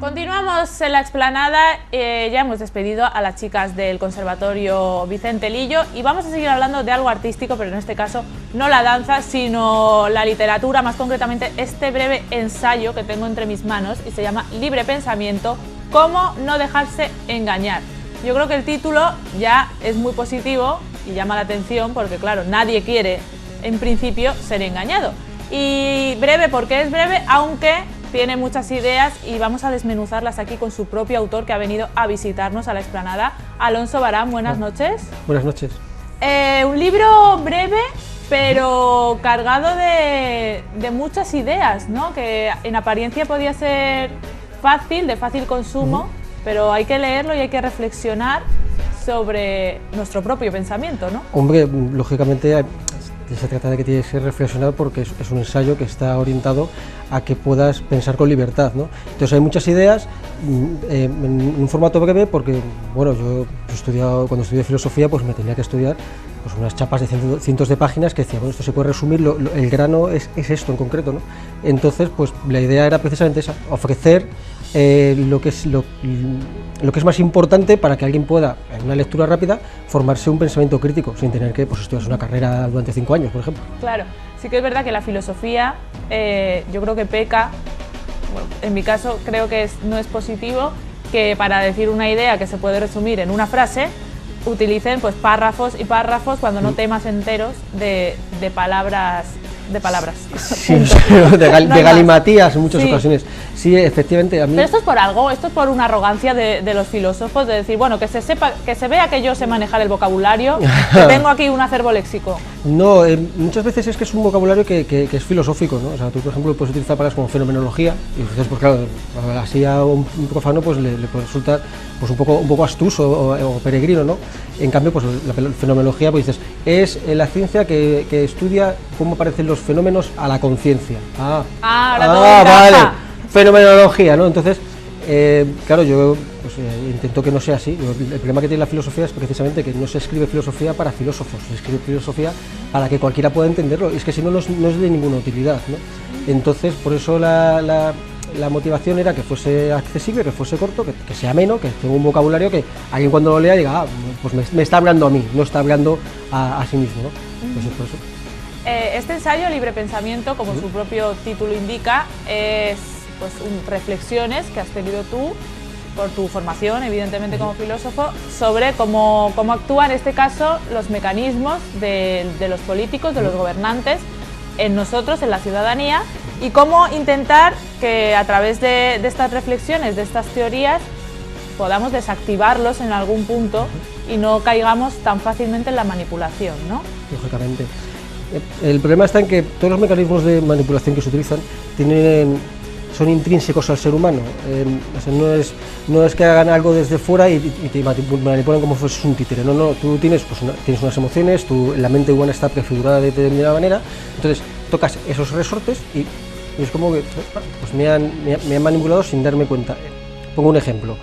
Continuamos en la explanada, ya hemos despedido a las chicas del Conservatorio Vicente Lillo y vamos a seguir hablando de algo artístico, pero en este caso no la danza, sino la literatura, más concretamente este breve ensayo que tengo entre mis manos y se llama Libre Pensamiento, cómo no dejarse engañar. Yo creo que el título ya es muy positivo y llama la atención porque, claro, nadie quiere, en principio, ser engañado. Y breve porque es breve, aunque tiene muchas ideas y vamos a desmenuzarlas aquí con su propio autor que ha venido a visitarnos a la explanada. Alonso Barán, buenas noches. Buenas noches. Un libro breve pero cargado de muchas ideas, ¿no? Que en apariencia podía ser fácil, de fácil consumo, pero hay que leerlo y hay que reflexionar sobre nuestro propio pensamiento, ¿no? Hombre, lógicamente se trata de que tienes que reflexionar porque es un ensayo que está orientado a que puedas pensar con libertad, ¿no? Entonces hay muchas ideas en un formato breve porque, bueno, yo cuando estudié filosofía pues me tenía que estudiar pues unas chapas de cientos de páginas que decía, bueno, esto se puede resumir, el grano es esto en concreto, ¿no? Entonces pues la idea era precisamente esa, ofrecer lo que es más importante para que alguien pueda, en una lectura rápida, formarse un pensamiento crítico, sin tener que estudiar una carrera durante 5 años, por ejemplo. Claro, sí que es verdad que la filosofía, yo creo que peca, bueno, en mi caso creo que no es positivo, que para decir una idea que se puede resumir en una frase, utilicen pues párrafos y párrafos cuando no temas enteros de palabras. Sí, de galimatías en muchas ocasiones. Sí, efectivamente. A mí... Pero esto es por algo, esto es por una arrogancia de los filósofos, de decir, bueno, que se sepa, que se vea que yo sé manejar el vocabulario, que tengo aquí un acervo léxico. No, muchas veces es que es un vocabulario que es filosófico, ¿no? O sea, tú, por ejemplo, puedes utilizar palabras como fenomenología, y entonces, pues claro, así a un profano pues le puede resultar pues un poco abstruso o peregrino, ¿no? En cambio, pues la fenomenología, pues dices, es la ciencia que estudia cómo aparecen los fenómenos a la conciencia. Vale, fenomenología, ¿no? Entonces, claro, yo pues, intento que no sea así. El problema que tiene la filosofía es precisamente que no se escribe filosofía para filósofos, se escribe filosofía para que cualquiera pueda entenderlo, y es que si no, no es de ninguna utilidad, ¿no? Entonces, por eso la motivación era que fuese accesible, que fuese corto, que sea ameno, que tenga un vocabulario que alguien cuando lo lea diga, pues me está hablando a mí, no está hablando a sí mismo, ¿no? Pues es por eso. Este ensayo, Libre Pensamiento, como su propio título indica, es pues, reflexiones que has tenido tú, por tu formación, evidentemente como filósofo, sobre cómo actúan en este caso los mecanismos de los políticos, de los gobernantes, en nosotros, en la ciudadanía, y cómo intentar que a través de estas reflexiones, de estas teorías, podamos desactivarlos en algún punto y no caigamos tan fácilmente en la manipulación, ¿no? Lógicamente. El problema está en que todos los mecanismos de manipulación que se utilizan son intrínsecos al ser humano. O sea, no es que hagan algo desde fuera y te manipulan como si fueses un títere. No, tú tienes unas emociones, la mente humana está prefigurada de determinada manera, entonces tocas esos resortes y es como que pues me han manipulado sin darme cuenta. Pongo un ejemplo.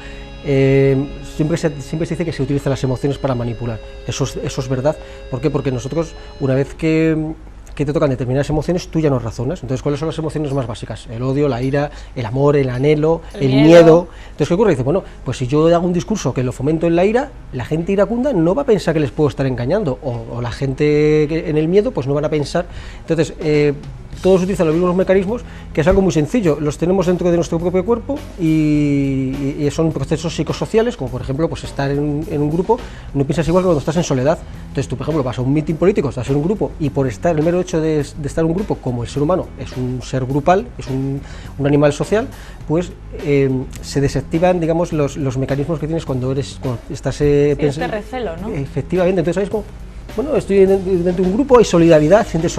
Siempre se dice que se utilizan las emociones para manipular. Eso es verdad. ¿Por qué? Porque nosotros, una vez que te tocan determinadas emociones, tú ya no razonas. Entonces, ¿cuáles son las emociones más básicas? El odio, la ira, el amor, el anhelo, el miedo. Entonces, ¿qué ocurre? Dice, bueno, pues si yo hago un discurso que lo fomento en la ira, la gente iracunda no va a pensar que les puedo estar engañando, o la gente en el miedo, pues no van a pensar. Entonces, todos utilizan los mismos mecanismos, que es algo muy sencillo, los tenemos dentro de nuestro propio cuerpo y son procesos psicosociales, como por ejemplo pues estar en un grupo, no piensas igual que cuando estás en soledad. Entonces tú, por ejemplo, vas a un mitin político, estás en un grupo y por estar, el mero hecho de estar en un grupo, como el ser humano es un ser grupal, es un animal social, pues se desactivan, digamos, los mecanismos que tienes cuando estás este recelo, ¿no? Efectivamente, entonces sabes cómo. Bueno, estoy dentro de un grupo, hay solidaridad, sientes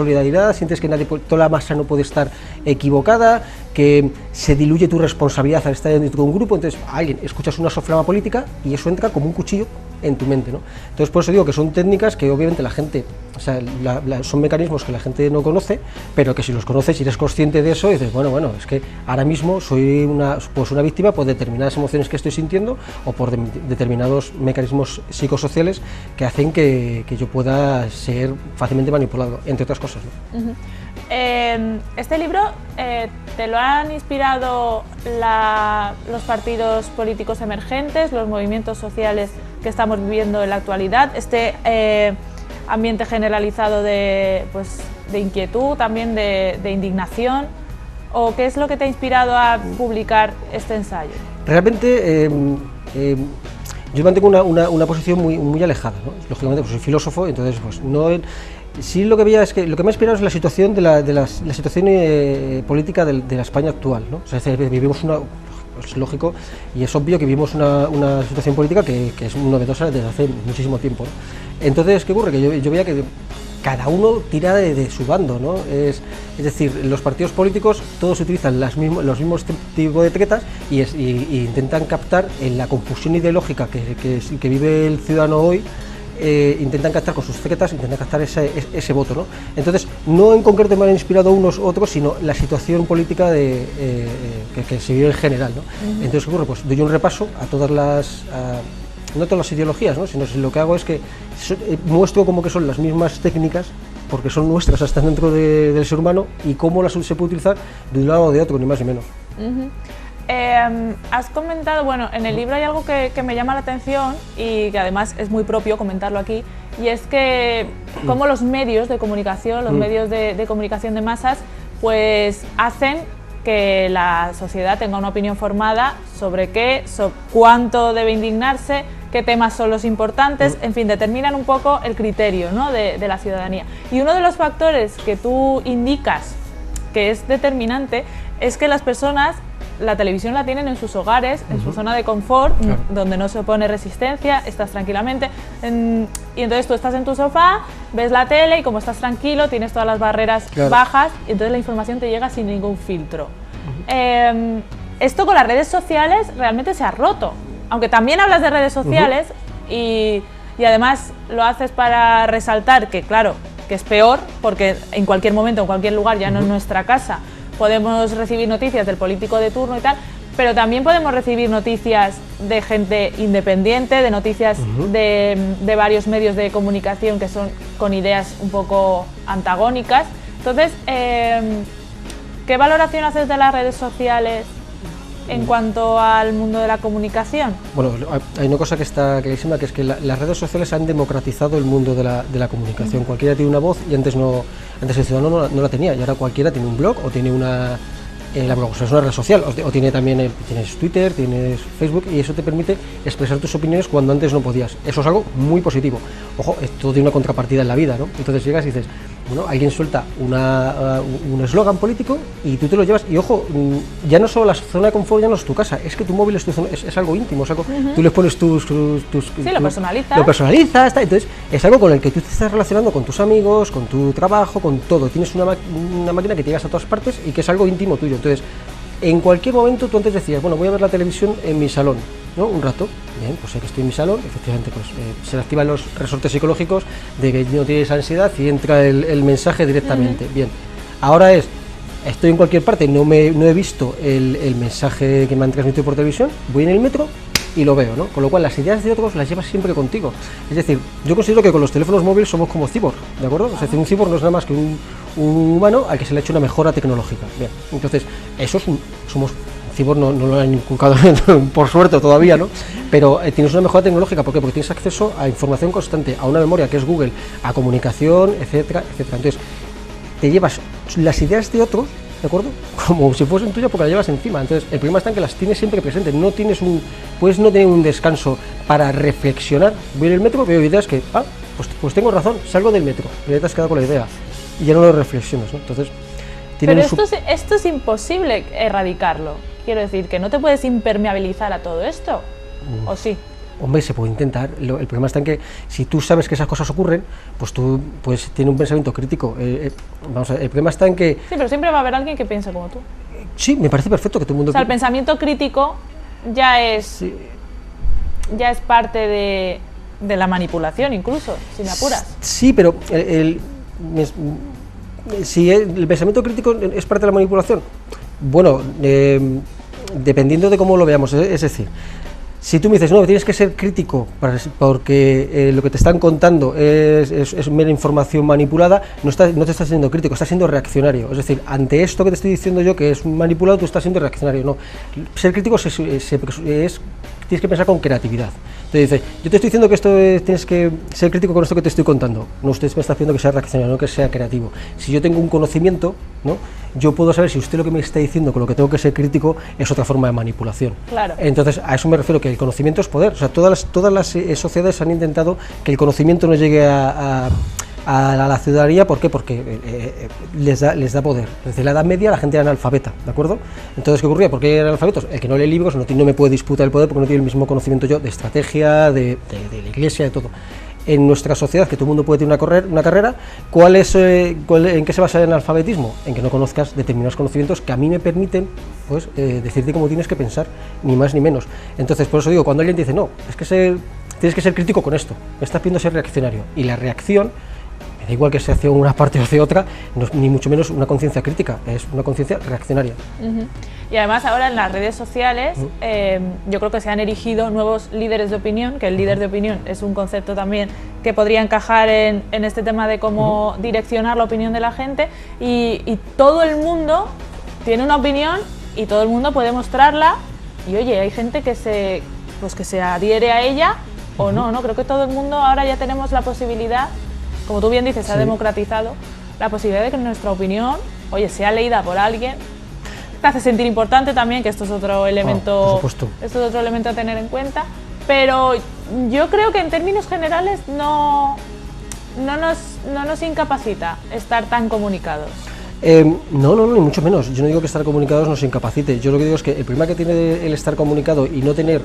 que toda la masa no puede estar equivocada, que se diluye tu responsabilidad al estar dentro de un grupo, entonces escuchas una soflama política y eso entra como un cuchillo en tu mente, ¿no? Entonces por eso digo que son técnicas que obviamente la gente, o sea, son mecanismos que la gente no conoce, pero que si los conoces y eres consciente de eso, dices, bueno, es que ahora mismo soy una víctima por determinadas emociones que estoy sintiendo o por determinados mecanismos psicosociales que hacen que yo pueda ser fácilmente manipulado, entre otras cosas, ¿no? Este libro te lo han inspirado los partidos políticos emergentes, los movimientos sociales que estamos viviendo en la actualidad, este ambiente generalizado de inquietud, también de indignación, ¿o qué es lo que te ha inspirado a publicar este ensayo? Realmente yo mantengo una posición muy alejada, ¿no? Lógicamente pues soy filósofo, entonces pues no... Sí, lo que veía es que lo que me ha inspirado es la situación la situación política de la España actual, ¿no? O sea, vivimos es lógico y es obvio que vivimos una situación política que es novedosa desde hace muchísimo tiempo, ¿no? Entonces, ¿qué ocurre? Que yo veía que cada uno tira de su bando, ¿no? Es decir, los partidos políticos todos utilizan los mismos tipos de tretas y intentan captar en la confusión ideológica que vive el ciudadano hoy. Intentan captar con sus tretas, intentan captar ese voto, ¿no? Entonces, no en concreto me han inspirado unos u otros, sino la situación política que se vive en general, ¿no? Entonces, ¿qué ocurre? Pues doy un repaso a todas no todas las ideologías, ¿no? Sino lo que hago es que muestro como que son las mismas técnicas, porque son nuestras, están dentro del ser humano, y cómo las se puede utilizar de un lado o de otro, ni más ni menos. Has comentado, bueno, en el libro hay algo que me llama la atención y que además es muy propio comentarlo aquí, y es que cómo los medios de comunicación, los medios de comunicación de masas, pues hacen que la sociedad tenga una opinión formada sobre cuánto debe indignarse, qué temas son los importantes, en fin, determinan un poco el criterio, ¿no?, de la ciudadanía. Y uno de los factores que tú indicas que es determinante es que las personas la televisión la tienen en sus hogares, en su zona de confort, donde no se opone resistencia, estás tranquilamente, y entonces tú estás en tu sofá, ves la tele y como estás tranquilo, tienes todas las barreras bajas, y entonces la información te llega sin ningún filtro. Esto con las redes sociales realmente se ha roto, aunque también hablas de redes sociales y además lo haces para resaltar que, claro, que es peor, porque en cualquier momento, en cualquier lugar, ya no en nuestra casa, podemos recibir noticias del político de turno y tal, pero también podemos recibir noticias de gente independiente, de noticias de varios medios de comunicación que son con ideas un poco antagónicas. Entonces, ¿qué valoración haces de las redes sociales en cuanto al mundo de la comunicación? Bueno, hay una cosa que está clarísima, que es que las redes sociales han democratizado el mundo de la comunicación. Cualquiera tiene una voz y antes el ciudadano no la tenía, y ahora cualquiera tiene un blog o tiene la blog, o sea, es una red social, o tiene también tienes Twitter, tienes Facebook, y eso te permite expresar tus opiniones cuando antes no podías. Eso es algo muy positivo. Ojo, esto tiene una contrapartida en la vida, ¿no? Entonces llegas y dices, bueno, alguien suelta un eslogan político y tú te lo llevas, y ojo, ya no solo la zona de confort, ya no es tu casa, es que tu móvil es algo íntimo, es algo, tú le pones tus sí, lo personalizas. Lo personalizas, entonces es algo con el que tú te estás relacionando con tus amigos, con tu trabajo, con todo. Tienes una máquina que te llegas a todas partes y que es algo íntimo tuyo. Entonces, en cualquier momento tú antes decías, bueno, voy a ver la televisión en mi salón, ¿no? Un rato, bien, pues sé que estoy en mi salón, efectivamente pues se le activan los resortes psicológicos de que no tienes ansiedad y entra el mensaje directamente, bien. Ahora estoy en cualquier parte, no he visto el mensaje que me han transmitido por televisión, voy en el metro y lo veo, ¿no? Con lo cual las ideas de otros las llevas siempre contigo. Es decir, yo considero que con los teléfonos móviles somos como cyborg, ¿de acuerdo? Es decir, un cyborg no es nada más que un humano al que se le ha hecho una mejora tecnológica. Bien, entonces, somos cyborg, no lo han inculcado por suerte todavía, ¿no? Pero tienes una mejora tecnológica, ¿por qué? Porque tienes acceso a información constante, a una memoria que es Google, a comunicación, etcétera, etcétera. Entonces, te llevas las ideas de otros, ¿de acuerdo? Como si fuesen tuyas, porque las llevas encima. Entonces, el problema está en que las tienes siempre presentes. Puedes no tener un descanso para reflexionar. Voy en el metro, veo ideas que, pues tengo razón, salgo del metro, y ya te has quedado con la idea y ya no lo reflexionas, ¿no? Entonces, pero esto es imposible erradicarlo. Quiero decir, que no te puedes impermeabilizar a todo esto, ¿o sí? Hombre, se puede intentar. El problema está en que si tú sabes que esas cosas ocurren, pues tú puedes tener un pensamiento crítico. Vamos a ver, el problema está en que... Sí, pero siempre va a haber alguien que piensa como tú. Sí, me parece perfecto que todo el mundo... O sea, el pensamiento crítico ya es parte de la manipulación incluso, si me apuras. Sí, pero si el pensamiento crítico es parte de la manipulación, bueno, dependiendo de cómo lo veamos, es decir, si tú me dices, no, tienes que ser crítico porque lo que te están contando es mera información manipulada, no te estás siendo crítico, estás siendo reaccionario. Es decir, ante esto que te estoy diciendo yo, que es manipulado, tú estás siendo reaccionario. No, ser crítico tienes que pensar con creatividad. Entonces dice, yo te estoy diciendo que tienes que ser crítico con esto que te estoy contando. No, usted me está pidiendo que sea reaccionario, no que sea creativo. Si yo tengo un conocimiento, ¿no?, yo puedo saber si usted lo que me está diciendo con lo que tengo que ser crítico es otra forma de manipulación. Claro. Entonces, a eso me refiero, que el conocimiento es poder. O sea, todas las sociedades han intentado que el conocimiento no llegue a la ciudadanía. ¿Por qué? Porque les da poder. Desde la Edad Media la gente era analfabeta, ¿de acuerdo? Entonces, ¿qué ocurría? ¿Por qué eran analfabetos? El que no lee libros no me puede disputar el poder porque no tiene el mismo conocimiento yo de estrategia, de la iglesia, de todo. En nuestra sociedad, que todo el mundo puede tener una carrera, ¿en qué se basa el analfabetismo? En que no conozcas determinados conocimientos que a mí me permiten, pues, decirte cómo tienes que pensar, ni más ni menos. Entonces, por eso digo, cuando alguien dice, no, es que tienes que ser crítico con esto, me estás pidiendo ser reaccionario, y la reacción, me da igual que sea hacia una parte o hacia otra, no es ni mucho menos una conciencia crítica, es una conciencia reaccionaria. Y además ahora en las redes sociales yo creo que se han erigido nuevos líderes de opinión, que el líder de opinión es un concepto también que podría encajar en este tema de cómo direccionar la opinión de la gente, y todo el mundo tiene una opinión y todo el mundo puede mostrarla, y oye, hay gente que se adhiere a ella o no, creo que todo el mundo ahora ya tenemos la posibilidad, como tú bien dices, se ha democratizado la posibilidad de que nuestra opinión, oye, sea leída por alguien. Te hace sentir importante también, que esto es otro elemento, esto es otro elemento a tener en cuenta, pero yo creo que en términos generales no nos incapacita estar tan comunicados. No, ni mucho menos. Yo no digo que estar comunicados nos incapacite. Yo lo que digo es que el problema que tiene el estar comunicado y no tener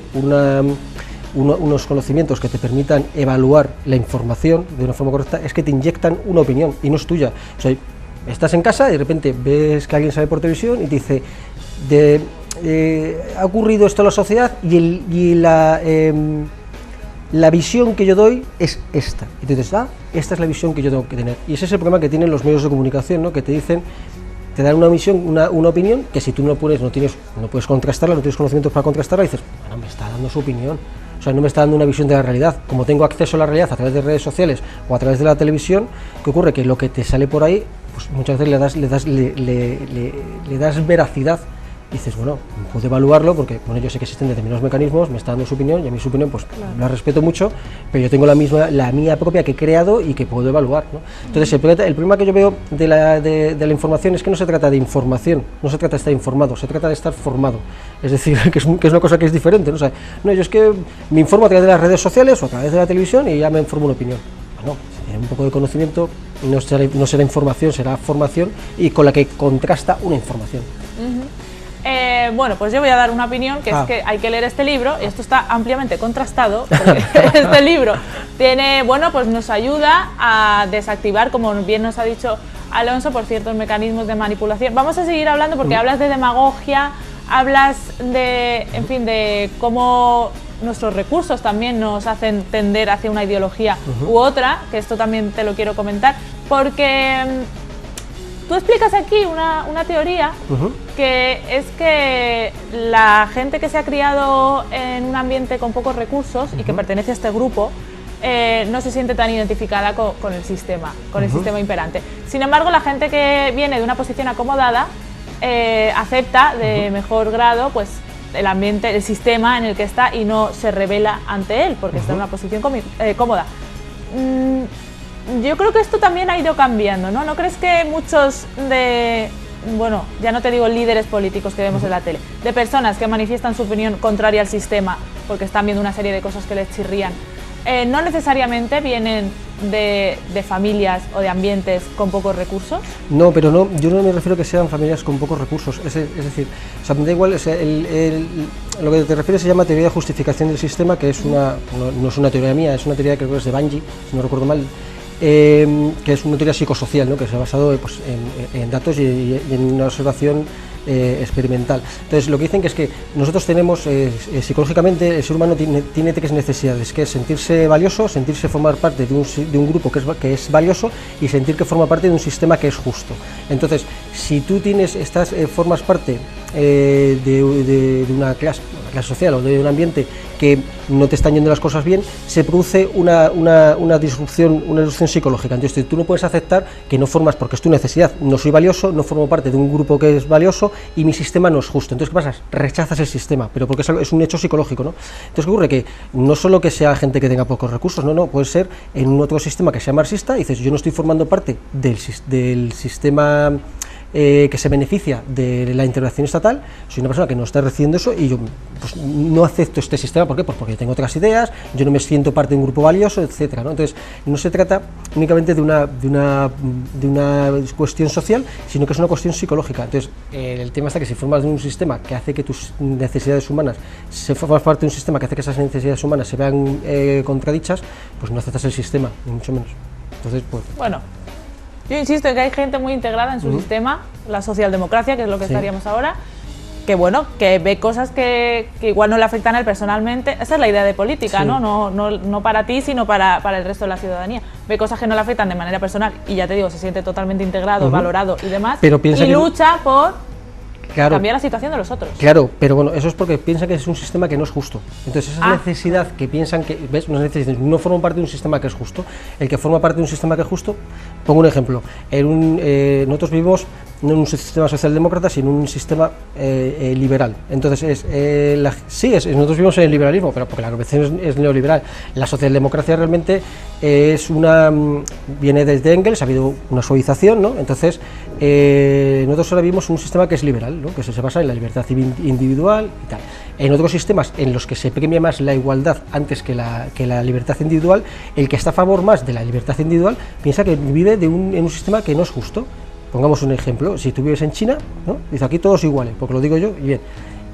unos conocimientos que te permitan evaluar la información de una forma correcta es que te inyectan una opinión y no es tuya. O sea, estás en casa y de repente ves que alguien sale por televisión y te dice, ha ocurrido esto en la sociedad y la visión que yo doy es esta. Y tú dices, esta es la visión que yo tengo que tener. Y ese es el problema que tienen los medios de comunicación, ¿no?, que te dicen, te dan una visión, una opinión, que si tú no puedes contrastarla, no tienes conocimientos para contrastarla, y dices, bueno, me está dando su opinión. O sea, no me está dando una visión de la realidad. Como tengo acceso a la realidad a través de redes sociales o a través de la televisión, ¿qué ocurre? Que lo que te sale por ahí, pues muchas veces le das veracidad. Y dices, bueno, puedo evaluarlo porque, bueno, yo sé que existen determinados mecanismos, me está dando su opinión y a mí su opinión, pues claro, la respeto mucho, pero yo tengo la mía propia que he creado y que puedo evaluar, ¿no? Entonces, el problema que yo veo de la información es que no se trata de información, no se trata de estar informado, se trata de estar formado. Es decir, que es una cosa que es diferente, ¿no? O sea, no, yo es que me informo a través de las redes sociales o a través de la televisión y ya me formo una opinión. Bueno, si hay un poco de conocimiento, no será información, será formación y con la que contrasta una información. Bueno, pues yo voy a dar una opinión, que es que hay que leer este libro, y esto está ampliamente contrastado, porque este libro tiene, bueno, pues nos ayuda a desactivar, como bien nos ha dicho Alonso, por ciertos mecanismos de manipulación. Vamos a seguir hablando porque hablas de demagogia, hablas de, en fin, de cómo nuestros recursos también nos hacen tender hacia una ideología u otra, que esto también te lo quiero comentar, porque tú explicas aquí una teoría que es que la gente que se ha criado en un ambiente con pocos recursos y que pertenece a este grupo no se siente tan identificada con el sistema, el sistema imperante. Sin embargo, la gente que viene de una posición acomodada acepta de mejor grado, pues, el ambiente, el sistema en el que está y no se rebela ante él porque está en una posición cómoda. Yo creo que esto también ha ido cambiando, ¿no? ¿No crees que muchos bueno, ya no te digo líderes políticos que vemos en la tele, de personas que manifiestan su opinión contraria al sistema porque están viendo una serie de cosas que les chirrían, no necesariamente vienen de familias o de ambientes con pocos recursos? No, pero no, yo no me refiero a que sean familias con pocos recursos, es decir, o sea, me da igual, o sea, lo que te refieres se llama teoría de justificación del sistema, que es no es una teoría mía, es una teoría que creo que es de Bunge, si no recuerdo mal, que es una teoría psicosocial, ¿no?, que se ha basado, pues, en datos y en una observación experimental. Entonces lo que dicen que es que nosotros tenemos psicológicamente el ser humano tiene tres necesidades, que es sentirse valioso, sentirse formar parte de un grupo que es valioso y sentir que forma parte de un sistema que es justo. Entonces, si tú formas parte de una clase social o de un ambiente que no te están yendo las cosas bien, se produce una disrupción psicológica. Entonces tú no puedes aceptar que no formas, porque es tu necesidad, no soy valioso, no formo parte de un grupo que es valioso y mi sistema no es justo. Entonces, ¿qué pasa? Rechazas el sistema, pero porque es un hecho psicológico, ¿no? Entonces, ¿qué ocurre? Que no solo que sea gente que tenga pocos recursos, no, puede ser en un otro sistema que sea marxista y dices, yo no estoy formando parte del sistema que se beneficia de la intervención estatal, soy una persona que no está recibiendo eso y yo pues, no acepto este sistema. ¿Por qué? Pues porque yo tengo otras ideas, yo no me siento parte de un grupo valioso, etcétera, ¿no? Entonces, no se trata únicamente de una cuestión social, sino que es una cuestión psicológica. Entonces, el tema está que si formas de un sistema que hace que tus necesidades humanas, formas parte de un sistema que hace que esas necesidades humanas se vean contradichas, pues no aceptas el sistema, ni mucho menos. Entonces, pues... Bueno, yo insisto en que hay gente muy integrada en su sistema, la socialdemocracia, que es lo que estaríamos ahora, que bueno, que ve cosas que igual no le afectan a él personalmente. Esa es la idea de política, no para ti, sino para el resto de la ciudadanía. Ve cosas que no le afectan de manera personal y ya te digo, se siente totalmente integrado, valorado y demás, pero piensa y lucha por Claro, cambiar la situación de los otros. Claro, pero bueno, eso es porque piensan que es un sistema que no es justo. Entonces esa necesidad que piensan que, ¿ves? No forman parte de un sistema que es justo. El que forma parte de un sistema que es justo, pongo un ejemplo, nosotros vivimos no en un sistema socialdemócrata, sino en un sistema liberal. Entonces, nosotros vivimos en el liberalismo, pero porque la organización es neoliberal. La socialdemocracia realmente viene desde Engels, ha habido una suavización, ¿no? Entonces, nosotros ahora vivimos un sistema que es liberal, ¿no? Que se basa en la libertad individual y tal. En otros sistemas en los que se premia más la igualdad antes que la libertad individual, el que está a favor más de la libertad individual piensa que vive en un sistema que no es justo. Pongamos un ejemplo, si tú vives en China, ¿no? Dice aquí todos iguales, porque lo digo yo, y bien,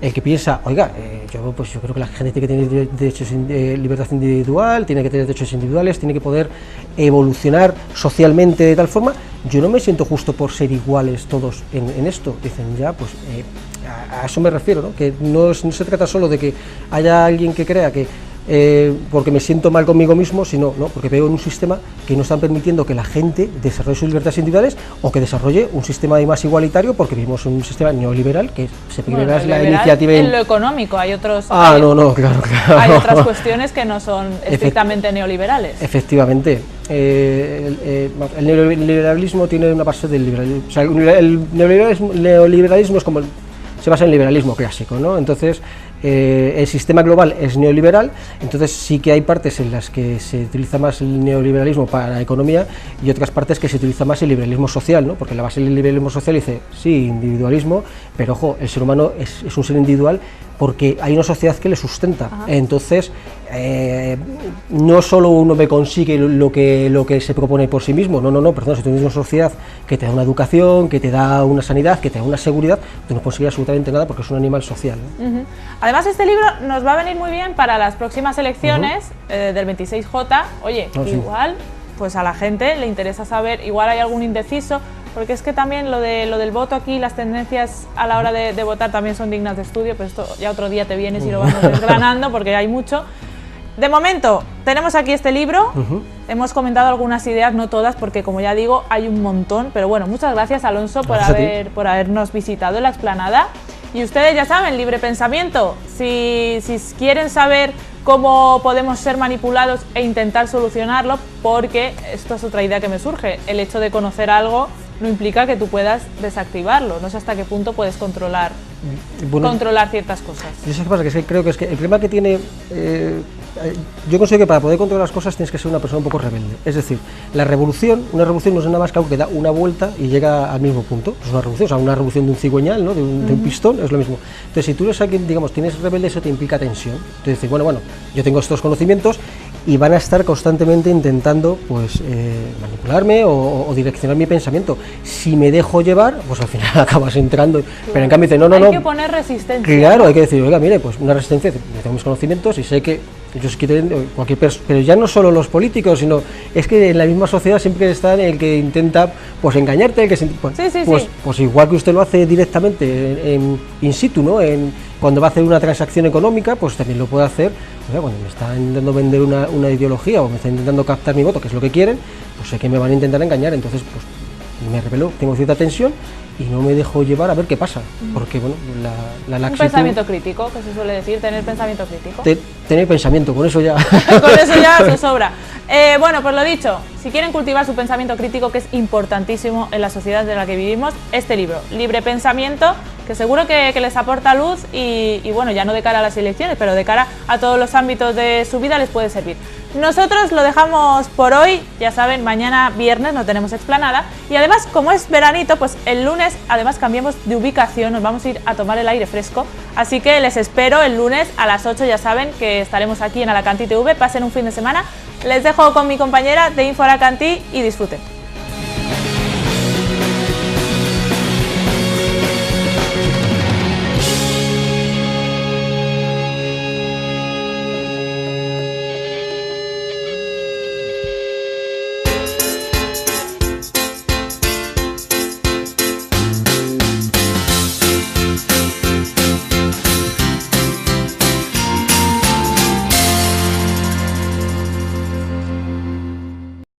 el que piensa, oiga, yo creo que la gente tiene que tener derechos libertad individual, tiene que tener derechos individuales, tiene que poder evolucionar socialmente de tal forma, yo no me siento justo por ser iguales todos en esto. Dicen, ya, pues a eso me refiero, ¿no? Que no se trata solo de que haya alguien que crea que porque me siento mal conmigo mismo, sino porque veo en un sistema que no están permitiendo que la gente desarrolle sus libertades individuales o que desarrolle un sistema más igualitario, porque vivimos en un sistema neoliberal que se primera es la iniciativa en lo económico. Hay otros claro. Hay otras cuestiones que no son estrictamente neoliberales. Efectivamente. El neoliberalismo tiene una base del liberalismo, o sea, el neoliberalismo es como se basa en el liberalismo clásico, ¿no? Entonces el sistema global es neoliberal, entonces sí que hay partes en las que se utiliza más el neoliberalismo para la economía y otras partes que se utiliza más el liberalismo social, ¿no? Porque la base del liberalismo social dice, sí, individualismo, pero ojo, el ser humano es un ser individual porque hay una sociedad que le sustenta. Ajá. Entonces no solo uno me consigue lo que se propone por sí mismo, perdón, si tú tienes una sociedad que te da una educación, que te da una sanidad, que te da una seguridad, tú no consigues absolutamente nada porque es un animal social, ¿no? Además, este libro nos va a venir muy bien para las próximas elecciones del 26J. Oye, igual, pues a la gente le interesa saber, igual hay algún indeciso, porque es que también lo del voto aquí, las tendencias a la hora de votar también son dignas de estudio, pero esto ya otro día te vienes y lo vamos desgranando porque hay mucho. De momento, tenemos aquí este libro, hemos comentado algunas ideas, no todas, porque como ya digo, hay un montón, pero bueno, muchas gracias, Alonso, por habernos visitado en la explanada. Y ustedes ya saben, libre pensamiento, si quieren saber cómo podemos ser manipulados e intentar solucionarlo, porque esto es otra idea que me surge, el hecho de conocer algo no implica que tú puedas desactivarlo, no sé hasta qué punto puedes controlar ciertas cosas. ¿Y eso qué pasa? Creo que el problema que tiene, yo considero que para poder controlar las cosas tienes que ser una persona un poco rebelde, es decir, una revolución no es nada más que algo que da una vuelta y llega al mismo punto, es una revolución, o sea, una revolución de un cigüeñal, ¿no? de un pistón, es lo mismo. Entonces, si tú eres alguien, digamos, tienes rebelde, eso te implica tensión, entonces dices, bueno, yo tengo estos conocimientos y van a estar constantemente intentando pues manipularme o direccionar mi pensamiento. Si me dejo llevar, pues al final acabas entrando, pero en cambio dice, no. Hay que poner resistencia. Claro, hay que decir, oiga, mire, pues una resistencia, yo tengo mis conocimientos y sé que ellos quieren cualquier persona, pero ya no solo los políticos, sino es que en la misma sociedad siempre está el que intenta pues engañarte, el que pues igual que usted lo hace directamente in situ, ¿no? Cuando va a hacer una transacción económica, pues también lo puede hacer. O sea, cuando me está intentando vender una ideología o me está intentando captar mi voto, que es lo que quieren, pues sé que me van a intentar engañar, entonces pues me rebelo, tengo cierta tensión y no me dejo llevar a ver qué pasa, porque bueno, la laxitud... Un pensamiento crítico, que se suele decir, tener pensamiento crítico. Tener pensamiento, con eso ya... Con eso ya se sobra. Bueno, pues lo dicho, si quieren cultivar su pensamiento crítico, que es importantísimo en la sociedad en la que vivimos, este libro, Libre Pensamiento, que seguro que les aporta luz y bueno, ya no de cara a las elecciones, pero de cara a todos los ámbitos de su vida les puede servir. Nosotros lo dejamos por hoy, ya saben, mañana viernes no tenemos explanada y además, como es veranito, pues el lunes además cambiamos de ubicación, nos vamos a ir a tomar el aire fresco, así que les espero el lunes a las 8, ya saben que estaremos aquí en Alacantí TV, pasen un fin de semana, les dejo con mi compañera de Info Alacantí y disfruten.